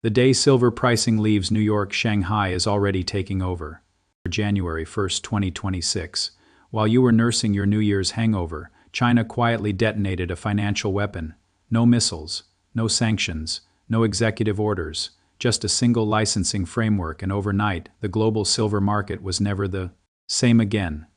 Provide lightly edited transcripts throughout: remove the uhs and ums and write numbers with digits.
The day silver pricing leaves New York, Shanghai is already taking over. January 1st, 2026. While you were nursing your New Year's hangover, China quietly detonated a financial weapon. No missiles, no sanctions, no executive orders, just a single licensing framework, and overnight, the global silver market was never the same again.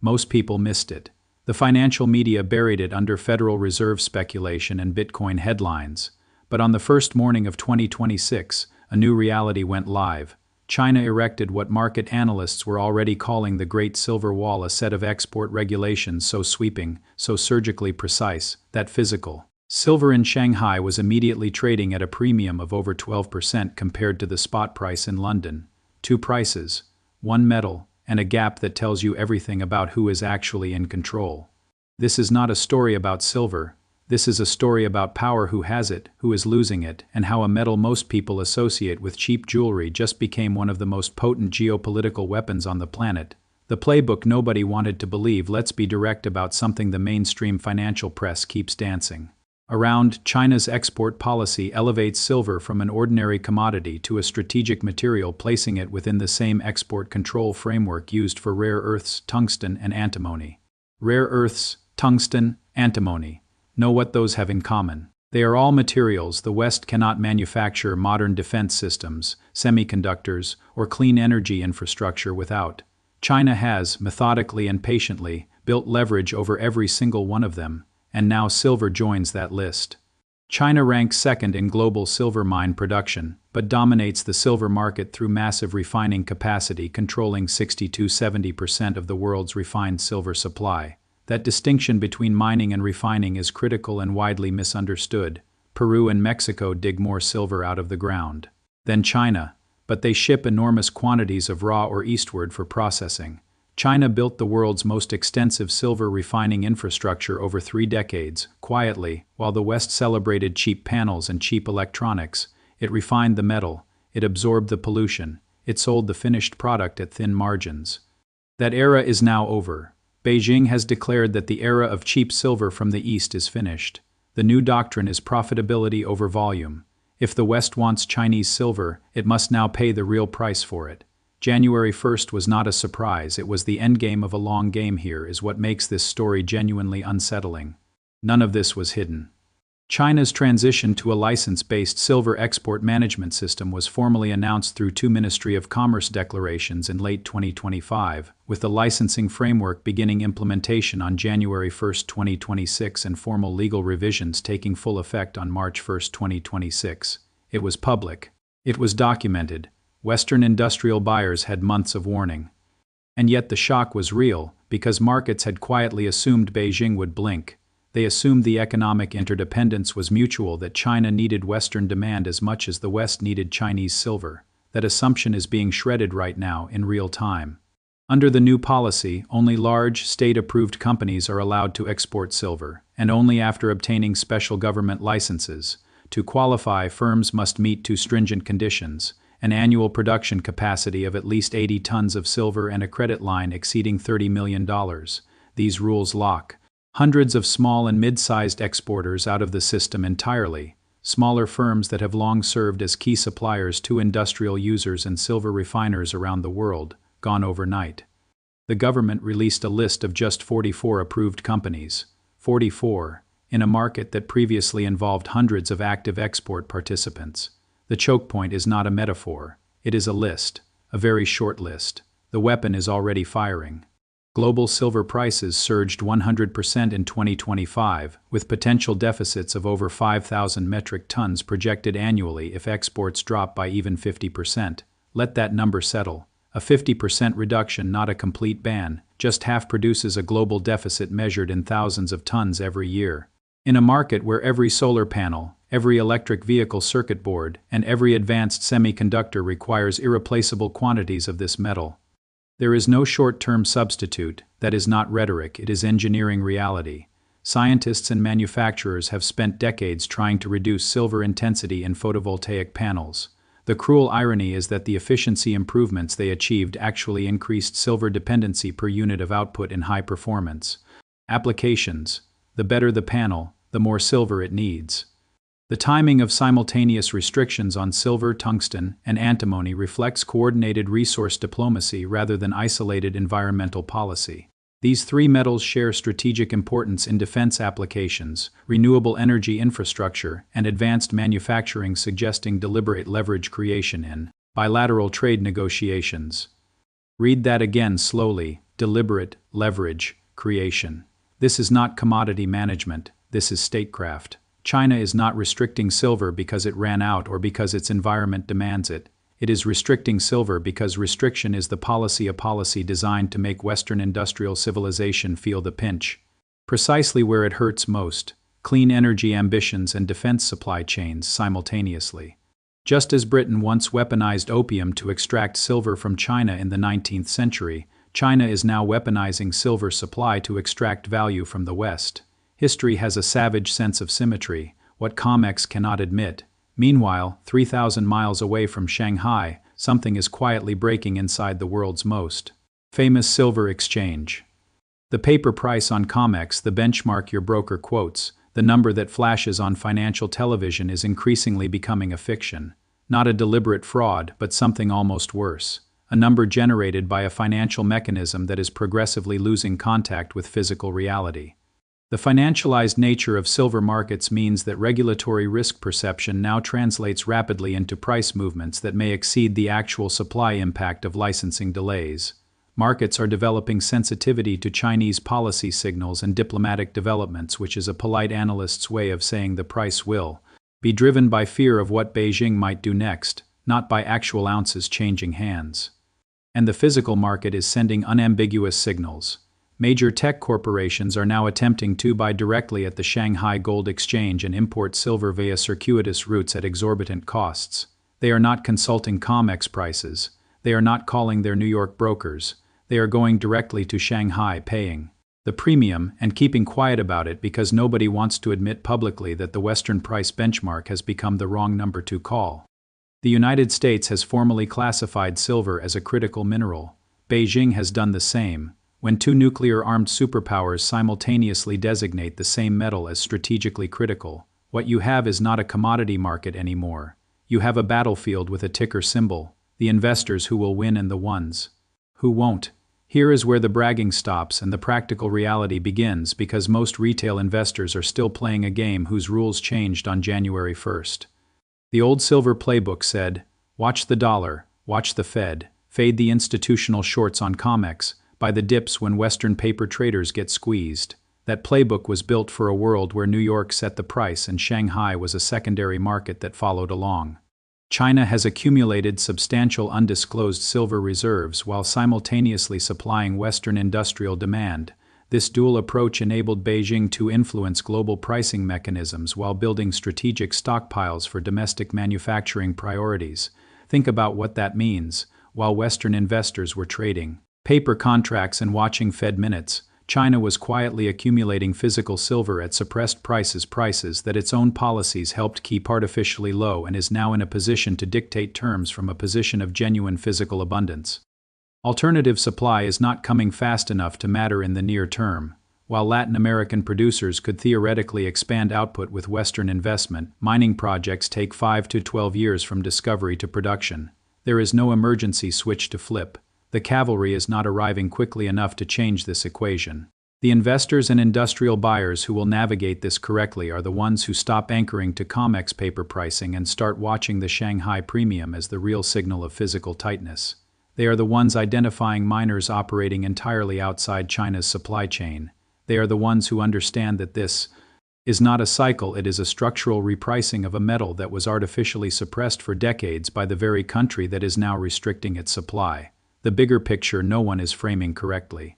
Most people missed it. The financial media buried it under Federal Reserve speculation and Bitcoin headlines. But on the first morning of 2026, a new reality went live. China erected what market analysts were already calling the Great Silver Wall, a set of export regulations so sweeping, so surgically precise, that physical silver in Shanghai was immediately trading at a premium of over 12% compared to the spot price in London. Two prices, one metal, and a gap that tells you everything about who is actually in control. This is not a story about silver. This is a story about power, who has it, who is losing it, and how a metal most people associate with cheap jewelry just became one of the most potent geopolitical weapons on the planet. The playbook nobody wanted to believe. Let's be direct about something the mainstream financial press keeps dancing around. China's export policy elevates silver from an ordinary commodity to a strategic material, placing it within the same export control framework used for rare earths, tungsten, and antimony. Rare earths, tungsten, antimony. Know what those have in common. They are all materials the West cannot manufacture modern defense systems, semiconductors, or clean energy infrastructure without. China has, methodically and patiently, built leverage over every single one of them, and now silver joins that list. China ranks second in global silver mine production, but dominates the silver market through massive refining capacity, controlling 60–70% of the world's refined silver supply. That distinction between mining and refining is critical and widely misunderstood. Peru and Mexico dig more silver out of the ground than China, but they ship enormous quantities of raw ore eastward for processing. China built the world's most extensive silver refining infrastructure over 3 decades, quietly. While the West celebrated cheap panels and cheap electronics, it refined the metal, it absorbed the pollution, it sold the finished product at thin margins. That era is now over. Beijing has declared that the era of cheap silver from the East is finished. The new doctrine is profitability over volume. If the West wants Chinese silver, it must now pay the real price for it. January 1st was not a surprise. It was the endgame of a long game. Here is what makes this story genuinely unsettling. None of this was hidden. China's transition to a license-based silver export management system was formally announced through 2 Ministry of Commerce declarations in late 2025, with the licensing framework beginning implementation on January 1, 2026 and formal legal revisions taking full effect on March 1, 2026. It was public. It was documented. Western industrial buyers had months of warning. And yet the shock was real, because markets had quietly assumed Beijing would blink. They assumed the economic interdependence was mutual, that China needed Western demand as much as the West needed Chinese silver. That assumption is being shredded right now in real time. Under the new policy, only large, state-approved companies are allowed to export silver, and only after obtaining special government licenses. To qualify, firms must meet 2 stringent conditions: an annual production capacity of at least 80 tons of silver and a credit line exceeding $30 million. These rules lock hundreds of small and mid-sized exporters out of the system entirely. Smaller firms that have long served as key suppliers to industrial users and silver refiners around the world, gone overnight. The government released a list of just 44 approved companies. 44, in a market that previously involved hundreds of active export participants. The choke point is not a metaphor. It is a list, a very short list. The weapon is already firing. Global silver prices surged 100% in 2025, with potential deficits of over 5,000 metric tons projected annually if exports drop by even 50%. Let that number settle. A 50% reduction, not a complete ban, just half produces a global deficit measured in thousands of tons every year. In a market where every solar panel, every electric vehicle circuit board, and every advanced semiconductor requires irreplaceable quantities of this metal, there is no short-term substitute. That is not rhetoric, it is engineering reality. Scientists and manufacturers have spent decades trying to reduce silver intensity in photovoltaic panels. The cruel irony is that the efficiency improvements they achieved actually increased silver dependency per unit of output in high performance applications. The better the panel, the more silver it needs. The timing of simultaneous restrictions on silver, tungsten, and antimony reflects coordinated resource diplomacy rather than isolated environmental policy. These three metals share strategic importance in defense applications, renewable energy infrastructure, and advanced manufacturing, suggesting deliberate leverage creation in bilateral trade negotiations. Read that again slowly: deliberate leverage creation. This is not commodity management, this is statecraft. China is not restricting silver because it ran out or because its environment demands it. It is restricting silver because restriction is a policy designed to make Western industrial civilization feel the pinch. Precisely where it hurts most: clean energy ambitions and defense supply chains simultaneously. Just as Britain once weaponized opium to extract silver from China in the 19th century, China is now weaponizing silver supply to extract value from the West. History has a savage sense of symmetry, what COMEX cannot admit. Meanwhile, 3,000 miles away from Shanghai, something is quietly breaking inside the world's most famous silver exchange. The paper price on COMEX, the benchmark your broker quotes, the number that flashes on financial television, is increasingly becoming a fiction. Not a deliberate fraud, but something almost worse. A number generated by a financial mechanism that is progressively losing contact with physical reality. The financialized nature of silver markets means that regulatory risk perception now translates rapidly into price movements that may exceed the actual supply impact of licensing delays. Markets are developing sensitivity to Chinese policy signals and diplomatic developments, which is a polite analyst's way of saying the price will be driven by fear of what Beijing might do next, not by actual ounces changing hands. And the physical market is sending unambiguous signals. Major tech corporations are now attempting to buy directly at the Shanghai Gold Exchange and import silver via circuitous routes at exorbitant costs. They are not consulting COMEX prices. They are not calling their New York brokers. They are going directly to Shanghai, paying the premium and keeping quiet about it because nobody wants to admit publicly that the Western price benchmark has become the wrong number to call. The United States has formally classified silver as a critical mineral. Beijing has done the same. When two nuclear-armed superpowers simultaneously designate the same metal as strategically critical, what you have is not a commodity market anymore. You have a battlefield with a ticker symbol, the investors who will win and the ones who won't. Here is where the bragging stops and the practical reality begins, because most retail investors are still playing a game whose rules changed on January 1st. The old silver playbook said, watch the dollar, watch the Fed, fade the institutional shorts on COMEX, buy the dips when Western paper traders get squeezed. That playbook was built for a world where New York set the price and Shanghai was a secondary market that followed along. China has accumulated substantial undisclosed silver reserves while simultaneously supplying Western industrial demand. This dual approach enabled Beijing to influence global pricing mechanisms while building strategic stockpiles for domestic manufacturing priorities. Think about what that means. While Western investors were trading paper contracts and watching Fed minutes, China was quietly accumulating physical silver at suppressed prices that its own policies helped keep artificially low, and is now in a position to dictate terms from a position of genuine physical abundance. Alternative supply is not coming fast enough to matter in the near term. While Latin American producers could theoretically expand output with Western investment, mining projects take 5 to 12 years from discovery to production. There is no emergency switch to flip. The cavalry is not arriving quickly enough to change this equation. The investors and industrial buyers who will navigate this correctly are the ones who stop anchoring to COMEX paper pricing and start watching the Shanghai premium as the real signal of physical tightness. They are the ones identifying miners operating entirely outside China's supply chain. They are the ones who understand that this is not a cycle, it is a structural repricing of a metal that was artificially suppressed for decades by the very country that is now restricting its supply. The bigger picture no one is framing correctly.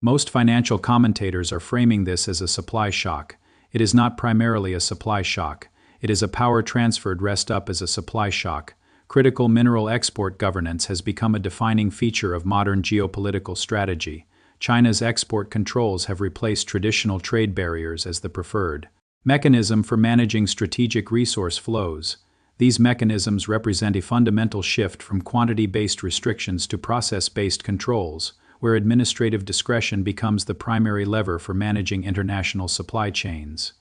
Most financial commentators are framing this as a supply shock. It is not primarily a supply shock. It is a power transfer dressed up as a supply shock. Critical mineral export governance has become a defining feature of modern geopolitical strategy. China's export controls have replaced traditional trade barriers as the preferred mechanism for managing strategic resource flows. These mechanisms represent a fundamental shift from quantity-based restrictions to process-based controls, where administrative discretion becomes the primary lever for managing international supply chains.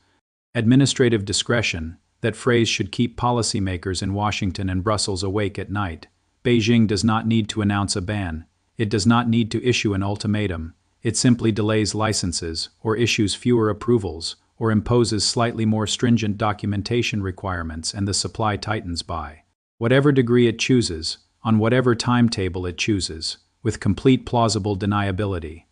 Administrative discretion, That phrase should keep policymakers in Washington and Brussels awake at night. Beijing does not need to announce a ban. It does not need to issue an ultimatum. It simply delays licenses, or issues fewer approvals, or imposes slightly more stringent documentation requirements, and the supply tightens by whatever degree it chooses, on whatever timetable it chooses, with complete plausible deniability.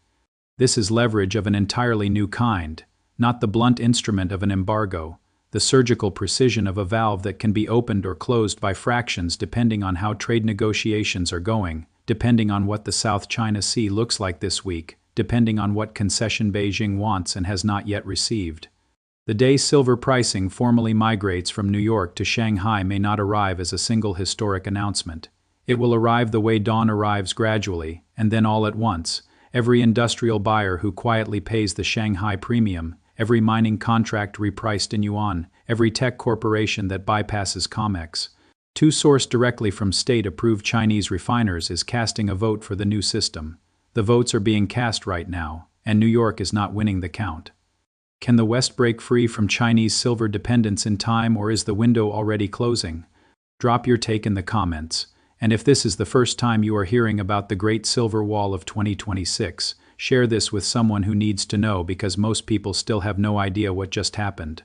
This is leverage of an entirely new kind, not the blunt instrument of an embargo, the surgical precision of a valve that can be opened or closed by fractions depending on how trade negotiations are going, depending on what the South China Sea looks like this week, depending on what concession Beijing wants and has not yet received. The day silver pricing formally migrates from New York to Shanghai may not arrive as a single historic announcement. It will arrive the way dawn arrives gradually, and then all at once. Every industrial buyer who quietly pays the Shanghai premium, every mining contract repriced in yuan, every tech corporation that bypasses COMEX, sourced directly from state-approved Chinese refiners, is casting a vote for the new system. The votes are being cast right now, and New York is not winning the count. Can the West break free from Chinese silver dependence in time, or is the window already closing? Drop your take in the comments, and if this is the first time you are hearing about the Great Silver Wall of 2026, share this with someone who needs to know, because most people still have no idea what just happened.